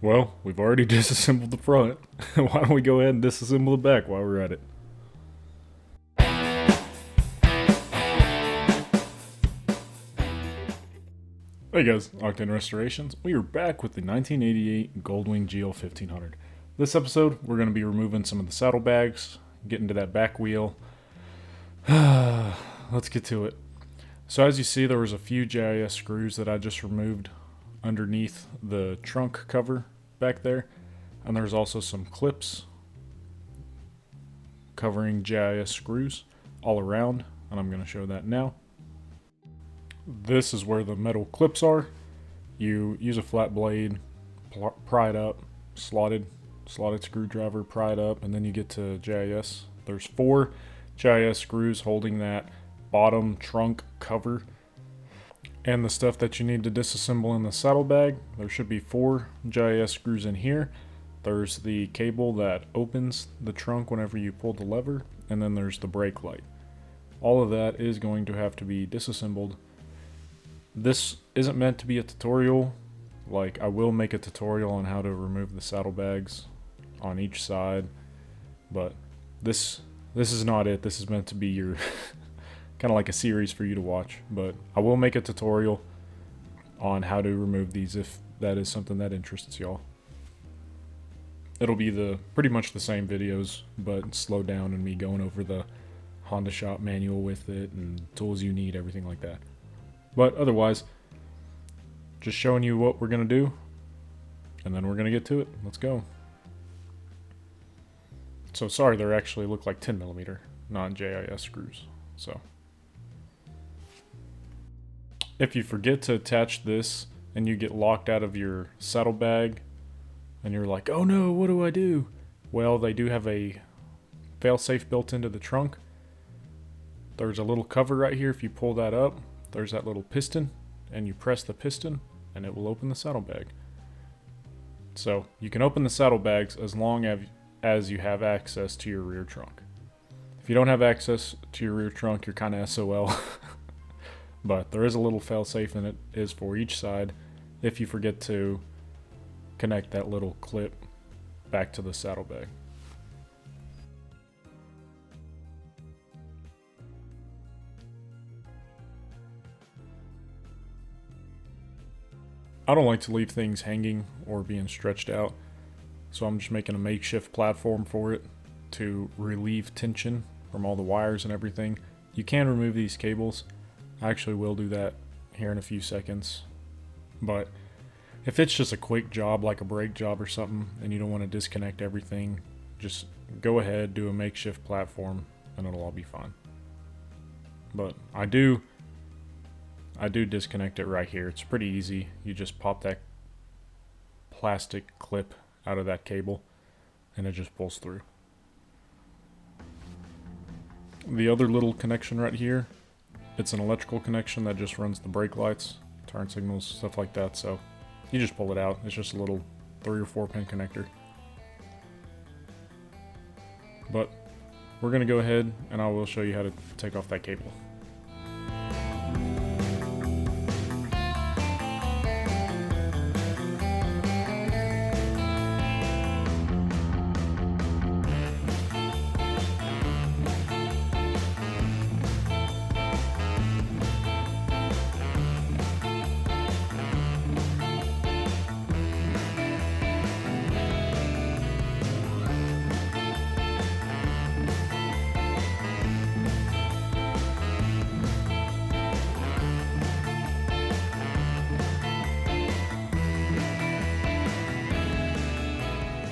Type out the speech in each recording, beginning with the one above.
Well, we've already disassembled the front. Why don't we go ahead and disassemble the back while we're at it? Hey guys, Octane Restorations. We are back with the 1988 Goldwing GL1500. This episode, we're going to be removing some of the saddlebags, getting to that back wheel. Let's get to it. So as you see, there was a few GIS screws that I just removed underneath the trunk cover back there. And there's also some clips covering GIS screws all around, and I'm going to show that now. This is where the metal clips are. You use a flat blade, pry it up, slotted screwdriver, pry it up, and then you get to GIS. There's 4 GIS screws holding that bottom trunk cover and the stuff that you need to disassemble in the saddlebag. There should be 4 GIS screws in here. There's the cable that opens the trunk whenever you pull the lever, and then there's the brake light. All of that is going to have to be disassembled. This isn't meant to be a tutorial. Like, I will make a tutorial on how to remove the saddlebags on each side, but this is not it. This is meant to be your kind of like a series for you to watch, but I will make a tutorial on how to remove these if that is something that interests y'all. It'll be pretty much the same videos, but slowed down, and me going over the Honda shop manual with it and tools you need, everything like that. But otherwise, just showing you what we're going to do, and then we're going to get to it. Let's go. So sorry, they actually look like 10mm, not JIS screws. So if you forget to attach this and you get locked out of your saddlebag and you're like, oh no, what do I do? Well, they do have a failsafe built into the trunk. There's a little cover right here. If you pull that up, there's that little piston, and you press the piston and it will open the saddlebag. So you can open the saddlebags as long as you have access to your rear trunk. If you don't have access to your rear trunk, you're kind of SOL. But there is a little failsafe, and it is for each side if you forget to connect that little clip back to the saddlebag. I don't like to leave things hanging or being stretched out, so I'm just making a makeshift platform for it to relieve tension from all the wires and everything. You can remove these cables. I actually will do that here in a few seconds. But if it's just a quick job, like a brake job or something, and you don't want to disconnect everything, just go ahead, do a makeshift platform, and it'll all be fine. But I do disconnect it right here. It's pretty easy. You just pop that plastic clip out of that cable and it just pulls through. The other little connection right here, it's an electrical connection that just runs the brake lights, turn signals, stuff like that. So you just pull it out. It's just a little 3 or 4 pin connector. But we're going to go ahead and I will show you how to take off that cable.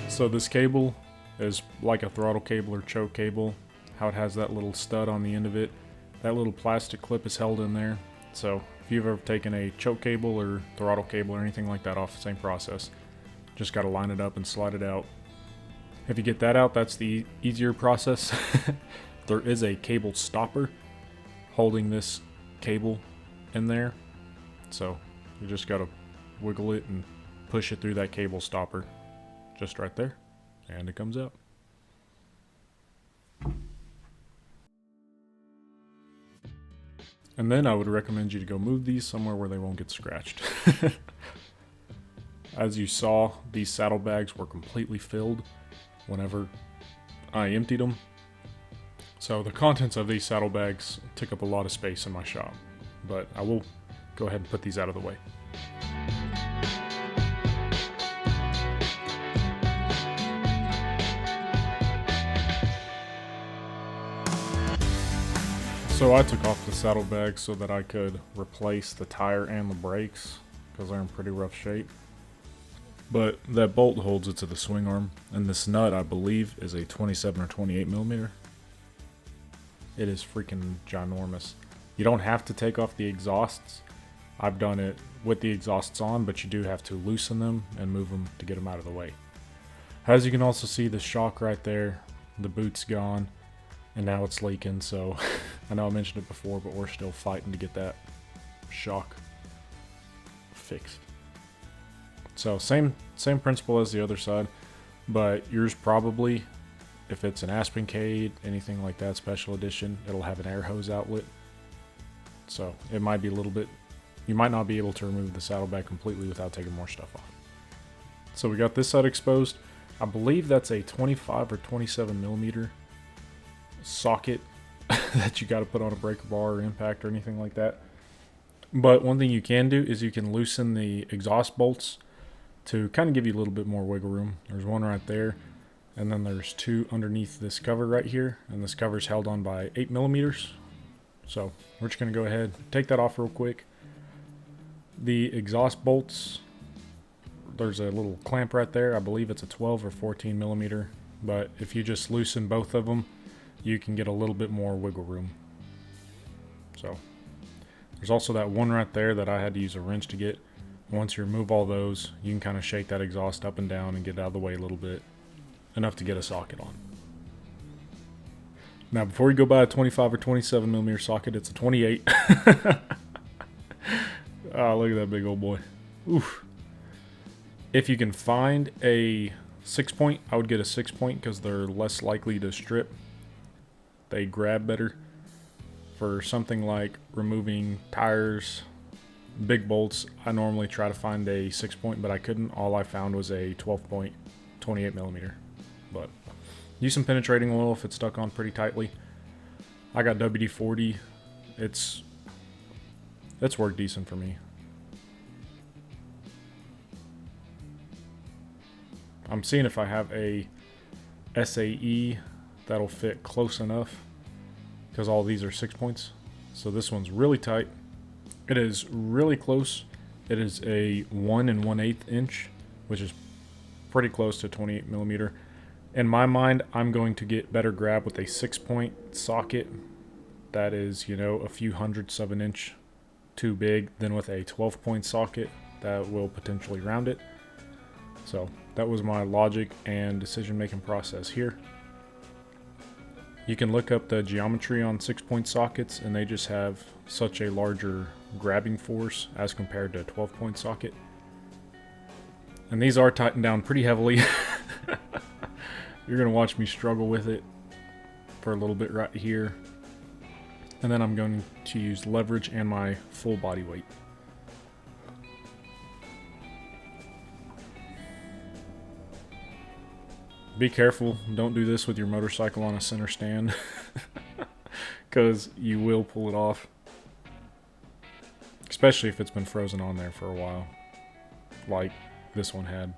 So this cable is like a throttle cable or choke cable. How it has that little stud on the end of it. That little plastic clip is held in there. So if you've ever taken a choke cable or throttle cable or anything like that off, the same process. Just got to line it up and slide it out. If you get that out, that's the easier process. There is a cable stopper holding this cable in there. So you just got to wiggle it and push it through that cable stopper. Just right there, and it comes out. And then I would recommend you to go move these somewhere where they won't get scratched. As you saw, these saddlebags were completely filled whenever I emptied them. So the contents of these saddlebags took up a lot of space in my shop, but I will go ahead and put these out of the way. So I took off the saddlebags so that I could replace the tire and the brakes because they're in pretty rough shape. But that bolt holds it to the swing arm, and this nut I believe is a 27 or 28 millimeter. It is freaking ginormous. You don't have to take off the exhausts. I've done it with the exhausts on, but you do have to loosen them and move them to get them out of the way. As you can also see, the shock right there, the boot's gone, and now it's leaking, so I know I mentioned it before, but we're still fighting to get that shock fixed. So same principle as the other side, but yours probably, if it's an Aspencade, anything like that, special edition, it'll have an air hose outlet. So it might be a little bit, you might not be able to remove the saddlebag completely without taking more stuff off. So we got this side exposed. I believe that's a 25 or 27 millimeter socket that you got to put on a breaker bar or impact or anything like that. But one thing you can do is you can loosen the exhaust bolts to kind of give you a little bit more wiggle room. There's one right there, and then there's two underneath this cover right here, and this cover is held on by 8 millimeters. So we're just going to go ahead, take that off real quick. The exhaust bolts, there's a little clamp right there. I believe it's a 12 or 14 millimeter, but if you just loosen both of them, you can get a little bit more wiggle room. So there's also that one right there that I had to use a wrench to get. Once you remove all those, you can kind of shake that exhaust up and down and get it out of the way a little bit, enough to get a socket on. Now before you go buy a 25 or 27 millimeter socket, it's a 28. Oh, look at that big old boy. Oof. If you can find a 6-point, I would get a 6-point because they're less likely to strip. They grab better. For something like removing tires, big bolts, I normally try to find a 6-point, but I couldn't. All I found was a 12-point, 28 millimeter. But use some penetrating oil if it's stuck on pretty tightly. I got WD-40. It's worked decent for me. I'm seeing if I have a SAE that'll fit close enough, because all these are 6 points. So this one's really tight. It is really close. It is a 1 1/8 inch, which is pretty close to 28 millimeter. In my mind, I'm going to get better grab with a 6-point socket that is, you know, a few hundredths of an inch too big than with a 12-point socket that will potentially round it. So that was my logic and decision-making process here. You can look up the geometry on 6-point sockets, and they just have such a larger grabbing force as compared to a 12-point socket. And these are tightened down pretty heavily. You're going to watch me struggle with it for a little bit right here. And then I'm going to use leverage and my full body weight. Be careful, don't do this with your motorcycle on a center stand, because you will pull it off. Especially if it's been frozen on there for a while, like this one had.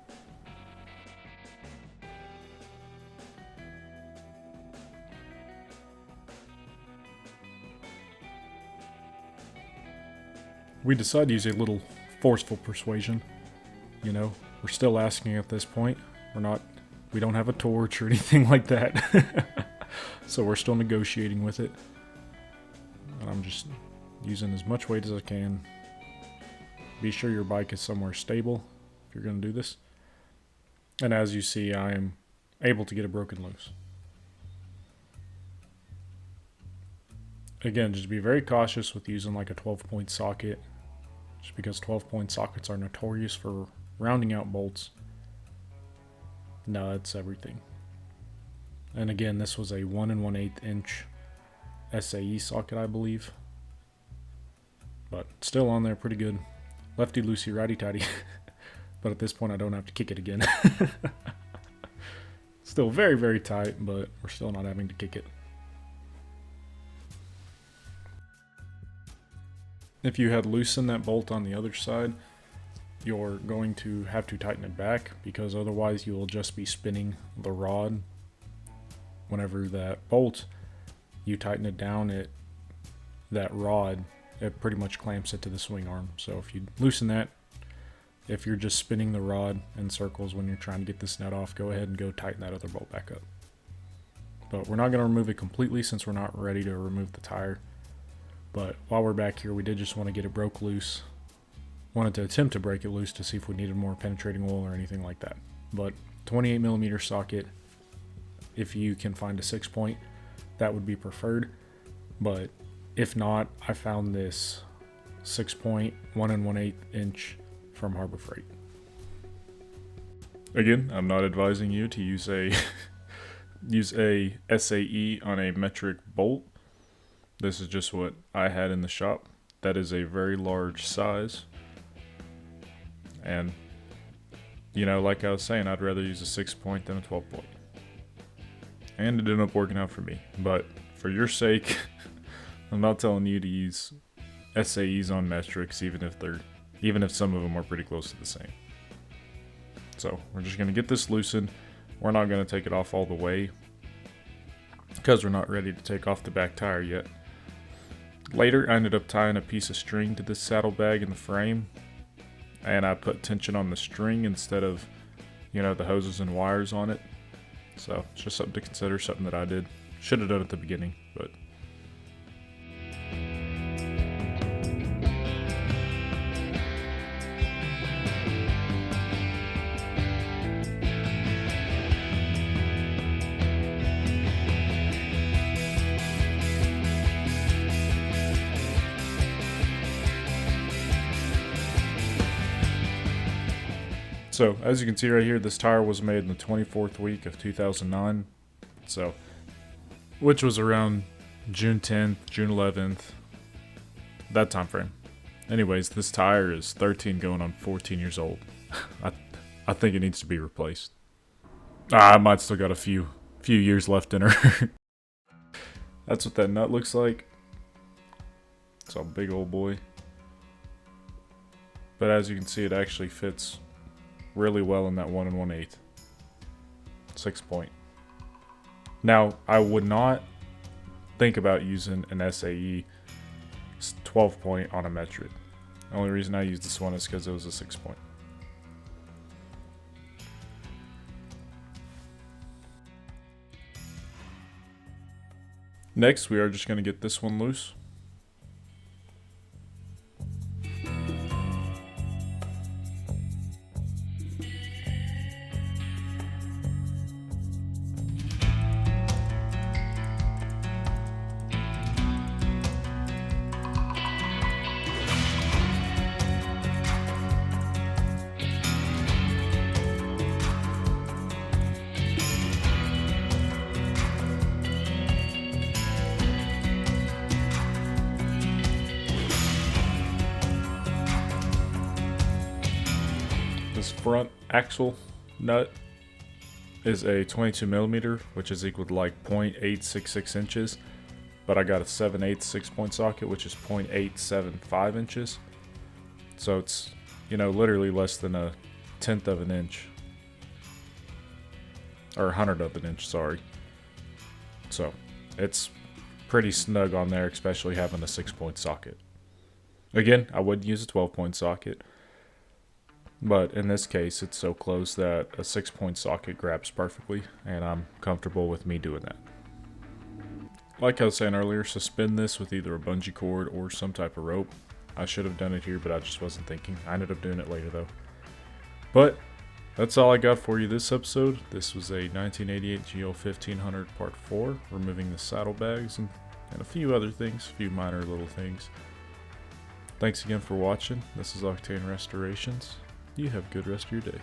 We decided to use a little forceful persuasion. You know, we're still asking at this point. We don't have a torch or anything like that. So we're still negotiating with it. And I'm just using as much weight as I can. Be sure your bike is somewhere stable if you're going to do this. And as you see, I am able to get it broken loose. Again, just be very cautious with using like a 12-point socket, just because 12-point sockets are notorious for rounding out bolts, nuts, everything. And again, this was a 1 1/8 inch SAE socket, I believe, but still on there pretty good. Lefty loosey, righty tighty. but at this point I don't have to kick it again. Still very, very tight, but we're still not having to kick it. If you had loosened that bolt on the other side, you're going to have to tighten it back, because otherwise you will just be spinning the rod. Whenever that bolt, you tighten it down, that rod, it pretty much clamps it to the swing arm. So if you loosen that, if you're just spinning the rod in circles when you're trying to get this nut off, go ahead and go tighten that other bolt back up. But we're not going to remove it completely since we're not ready to remove the tire. But while we're back here, we did just want to get it broke loose. Wanted to attempt to break it loose to see if we needed more penetrating oil or anything like that. But 28mm socket, if you can find a 6-point, that would be preferred. But if not, I found this 6-point 1 1/8 inch from Harbor Freight. Again, I'm not advising you to use a SAE on a metric bolt. This is just what I had in the shop. That is a very large size. And, you know, like I was saying, I'd rather use a 6-point than a 12-point. And it ended up working out for me. But for your sake, I'm not telling you to use SAEs on metrics, even if some of them are pretty close to the same. So we're just going to get this loosened. We're not going to take it off all the way because we're not ready to take off the back tire yet. Later, I ended up tying a piece of string to this saddlebag in the frame, and I put tension on the string instead of, you know, the hoses and wires on it. So it's just something to consider, something that I did. Should have done at the beginning, but so, as you can see right here, this tire was made in the 24th week of 2009, so, which was around June 10th, June 11th, that time frame. Anyways, this tire is 13 going on 14 years old. I think it needs to be replaced. I might still got a few years left in her. That's what that nut looks like. It's a big old boy. But as you can see, it actually fits really well in that 1 1/8 6-point. Now, I would not think about using an SAE 12-point on a metric. The only reason I used this one is because it was a 6-point. Next, we are just going to get this one loose. This front axle nut is a 22mm, which is equal to like 0.866 inches, but I got a 7/8 6-point socket, which is 0.875 inches. So it's, you know, literally less than a 1/10 of an inch, or 100th of an inch, sorry. So it's pretty snug on there, especially having a 6-point socket. Again, I would use a 12-point socket, but in this case, it's so close that a 6-point socket grabs perfectly, and I'm comfortable with me doing that. Like I was saying earlier, suspend this with either a bungee cord or some type of rope. I should have done it here, but I just wasn't thinking. I ended up doing it later though. But that's all I got for you this episode. This was a 1988 GL1500 Part 4, removing the saddlebags and a few other things, a few minor little things. Thanks again for watching. This is Octane Restorations. You have a good rest of your day.